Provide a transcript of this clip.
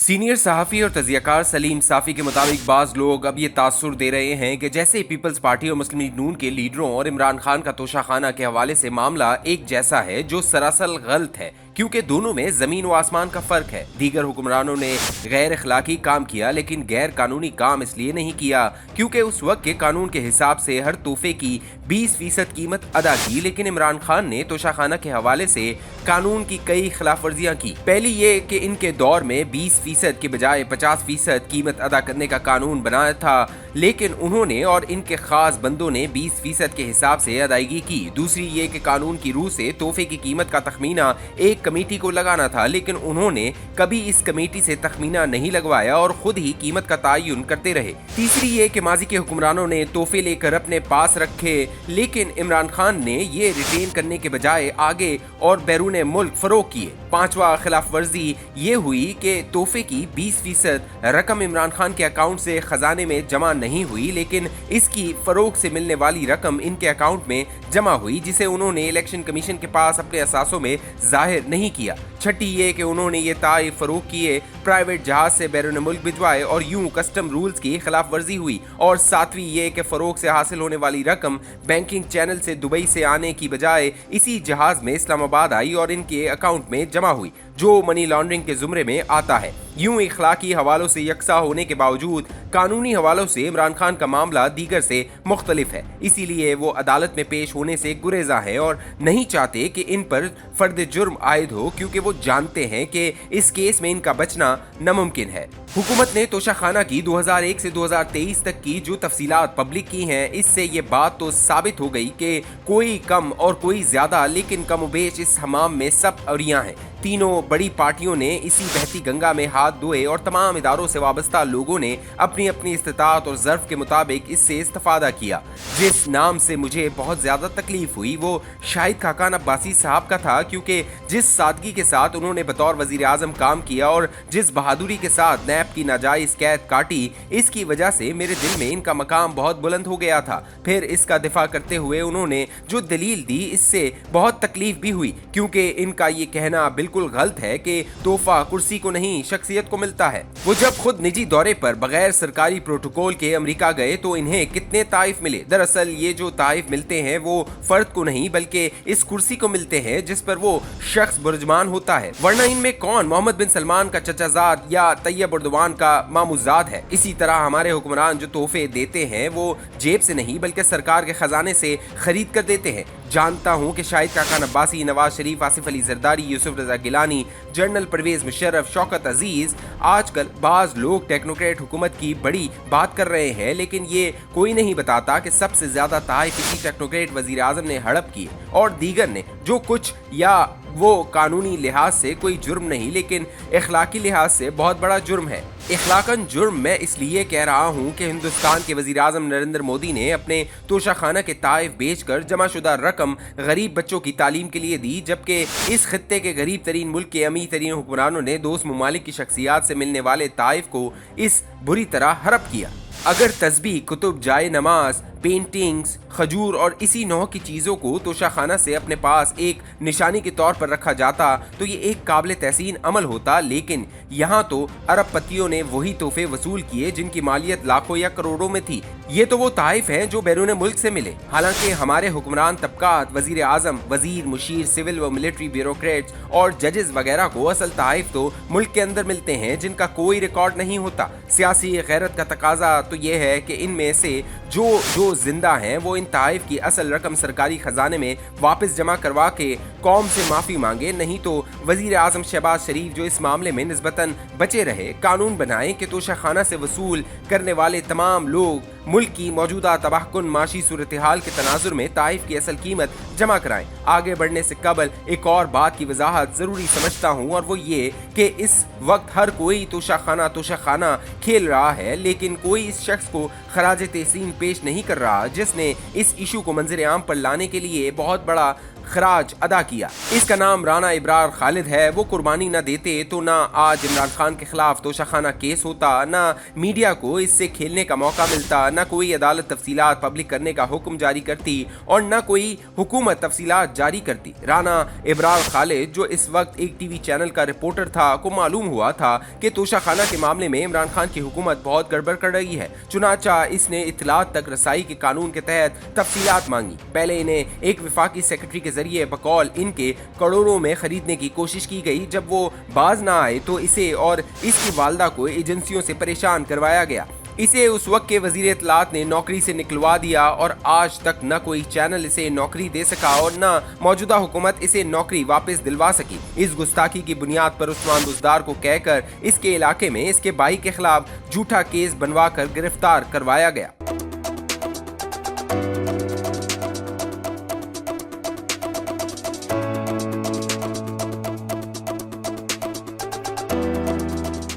Senior सहाफ़ी और तज़ियाकार सलीम साफ़ी के मुताबिक बाज़ लोग अब ये तासुर दे रहे हैं कि जैसे पीपल्स पार्टी और मुस्लिम लीग नून के लीडरों और इमरान खान का तोशाखाना के हवाले से मामला एक जैसा है, जो सरासर गलत है क्योंकि दोनों में जमीन व आसमान का फर्क है। दीगर हुक्मरानों ने गैर अखलाकी काम किया, लेकिन गैर कानूनी काम इसलिए नहीं किया क्योंकि उस वक्त के कानून के हिसाब से हर तोहफे की 20% कीमत अदा की, लेकिन इमरान खान ने तोशाखाना के हवाले से कानून की कई खिलाफ वर्जियां की। पहली ये कि इनके दौर में 20% के बजाय 50% कीमत अदा करने का कानून बनाया था, लेकिन उन्होंने और इनके खास बंदों ने 20% के हिसाब से अदायगी की। दूसरी ये कि कानून की रूह से तोहफे की कीमत का तखमीना एक कमेटी को लगाना था, लेकिन उन्होंने कभी इस कमेटी से तखमीना नहीं लगवाया और खुद ही कीमत का तयन करते रहे। तीसरी ये कि माजी के हुक्मरानों ने तोहफे लेकर अपने पास रखे, लेकिन इमरान खान ने ये रिटेन करने के बजाय आगे और बैरून मुल्क फरोख किए। पांचवा खिलाफ वर्जी ये हुई कि तोहफे की 20% रकम इमरान खान के अकाउंट से खजाने में जमा नहीं हुई, लेकिन इसकी फरोख से मिलने वाली रकम इनके अकाउंट में जमा हुई, जिसे उन्होंने इलेक्शन कमीशन के पास अपने असासों में जाहिर नहीं किया। छठी ये कि उन्होंने ये ताए फरोख किए, प्राइवेट जहाज से बैरून मुल्क भिजवाए और यूं कस्टम रूल्स की खिलाफ वर्जी हुई। और सातवीं ये कि फरोख से हासिल होने वाली रकम बैंकिंग चैनल से दुबई से आने की बजाय इसी जहाज में इस्लामाबाद आई और इनके अकाउंट में जमा हुई, जो मनी लॉन्ड्रिंग के जुमरे में आता है। यूं इखलाकी हवालों से यकसा होने के बावजूद कानूनी हवालों से इमरान खान का मामला दीगर से मुख्तलिफ है, इसीलिए वो अदालत में पेश होने से गुरेजा है और नहीं चाहते कि इन पर फर्द जुर्म आयद हो, क्योंकि वो जानते हैं कि इस केस में इनका बचना नामुमकिन है। हुकूमत ने तोशाखाना की 2001 से 2023 तक की जो तफसीलात पब्लिक की हैं, इससे ये बात तो साबित हो गई कि कोई कम और कोई ज्यादा, लेकिन कमोबेश इस हमाम में सब अरियां हैं। तीनों बड़ी पार्टियों ने इसी बहती गंगा में हाथ धोए और तमाम इदारों से वाबस्ता लोगों ने अपनी अपनी इस्तिताअत और ज़र्फ के मुताबिक इससे इस्तिफादा किया। जिस नाम से मुझे बहुत ज़्यादा तकलीफ हुई वो शाहिद खाकान अब्बासी साहब का था, क्योंकि जिस सादगी के साथ उन्होंने बतौर वज़ीर आज़म काम किया और जिस बहादुरी के साथ नैब की नाजायज़ कैद काटी, इसकी वजह से मेरे दिल में इनका मकाम बहुत बुलंद हो गया था। फिर इसका दिफा करते हुए उन्होंने जो दलील दी, इससे बहुत तकलीफ भी हुई, क्योंकि इनका ये कहना बिल्कुल गलत है कि तोहफा कुर्सी को नहीं शख्सियत को मिलता है। वो जब खुद निजी दौरे पर बगैर सरकारी प्रोटोकॉल के अमेरिका गए तो इन्हें कितने ताइफ मिले। दरअसल ये जो ताइफ मिलते हैं वो फर्द को नहीं बल्कि इस कुर्सी को मिलते हैं जिस पर वो शख्स बुर्जमान होता है, वरना इनमें कौन मोहम्मद बिन सलमान का चचाजाद या तैयब उर्दवान का मामूजाद है। इसी तरह हमारे हुक्मरान जो तोहफे देते हैं वो जेब से नहीं बल्कि सरकार के खजाने से खरीद कर देते हैं। जानता हूँ कि शाहिद खाकान अब्बासी, नवाज शरीफ, आसिफ अली जरदारी, यूसुफ रजा गिलानी, जनरल परवेज मुशर्रफ, शौकत अजीज, आजकल बाज लोग टेक्नोक्रेट हुकूमत की बड़ी बात कर रहे हैं, लेकिन ये कोई नहीं बताता कि सबसे ज्यादा ताइफ इसी टेक्नोक्रेट वजीर आजम ने हड़प की और दीगर ने, जो कुछ या वो कानूनी लिहाज से कोई जुर्म नहीं लेकिन इखलाकी लिहाज से बहुत बड़ा जुर्म है। इखलाकन जुर्म मैं इसलिए कह रहा हूँ कि हिंदुस्तान के वजीर आजम नरेंद्र मोदी ने अपने तोशाखाना के ताइफ बेचकर जमाशुदा रकम गरीब बच्चों की तालीम के लिए दी, जबकि इस खित्ते के गरीब तरीन मुल्क के अमीर तरीन हुक्मरानों ने दोस्त ममालिक की शख्सियात से मिलने वाले ताइफ को इस बुरी तरह हड़प किया। अगर तस्बीह, कुतुब, जाए नमाज, पेंटिंग्स, खजूर और इसी नौ की चीज़ों को तोशाखाना से अपने पास एक निशानी के तौर पर रखा जाता तो ये एक काबिल तहसीन अमल होता, लेकिन यहाँ तो अरबपतियों ने वही तोहफे वसूल किए जिनकी मालियत लाखों या करोड़ों में थी। ये तो वो ताइफ हैं जो बैरून मुल्क से मिले। हालांकि हमारे हुक्मरान तबकात, वजीर आजम, वजीर, मुशीर, सिविल व मिलिट्री ब्यूरोक्रेट्स और जजेस वगैरह को असल ताइफ तो मुल्क के अंदर मिलते हैं जिनका कोई रिकॉर्ड नहीं होता। सियासी गैरत का तकाजा तो ये है कि इनमें से जो जिंदा हैं वो इन ताइफ की असल रकम सरकारी खजाने में वापस जमा करवा के कौम से माफ़ी मांगे, नहीं तो वजीर आजम शहबाज शरीफ जो इस मामले में निस्बतन बचे रहे, कानून बनाए कि तोशाखाना से वसूल करने वाले तमाम लोग मुल्क की मौजूदा तबाहकुन माशी सूरत हाल के तनाजुर में ताइफ की असल कीमत जमा कराएं। आगे बढ़ने से कबल एक और बात की वजाहत ज़रूरी समझता हूँ, और वो ये कि इस वक्त हर कोई तोशाखाना खेल रहा है, लेकिन कोई इस शख्स को खराज तहसीन पेश नहीं कर रहा जिसने इस इशू को मंजर आम पर लाने के लिए बहुत बड़ा खराज अदा किया। इसका नाम राना इब्रार खालिद है। वो कुर्बानी न देते तो ना आज इमरान खान के खिलाफ तोशाखाना केस होता, ना मीडिया को इससे खेलने का मौका मिलता, ना कोई अदालत तफसीलात पब्लिक करने का हुक्म जारी करती और ना कोई हुकूमत तफसीलात जारी करती। राना इब्रार खालिद, जो इस वक्त एक टीवी चैनल का रिपोर्टर था, को मालूम हुआ था कि तोशाखाना के मामले में इमरान खान की हुकूमत बहुत गड़बड़ कर रही है। चुनाचा इसने इत्तलात तक रसाई के कानून के तहत तफसीलात मांगी। पहले इन्हें एक वफाकी सेक्रेटरी के जरिए बकौल इनके करोड़ों में खरीदने की कोशिश की गई। जब वो बाज ना आए तो इसे और इसकी वालदा को एजेंसियों से परेशान करवाया गया। इसे उस वक्त के वजीर इत्तलात ने नौकरी से निकलवा दिया और आज तक न कोई चैनल इसे नौकरी दे सका और न मौजूदा हुकूमत इसे नौकरी वापस दिलवा सकी। इस गुस्ताखी की बुनियाद पर उस्मान बुज़दार को कहकर इसके इलाके में इसके भाई के खिलाफ झूठा केस बनवा कर गिरफ्तार करवाया गया।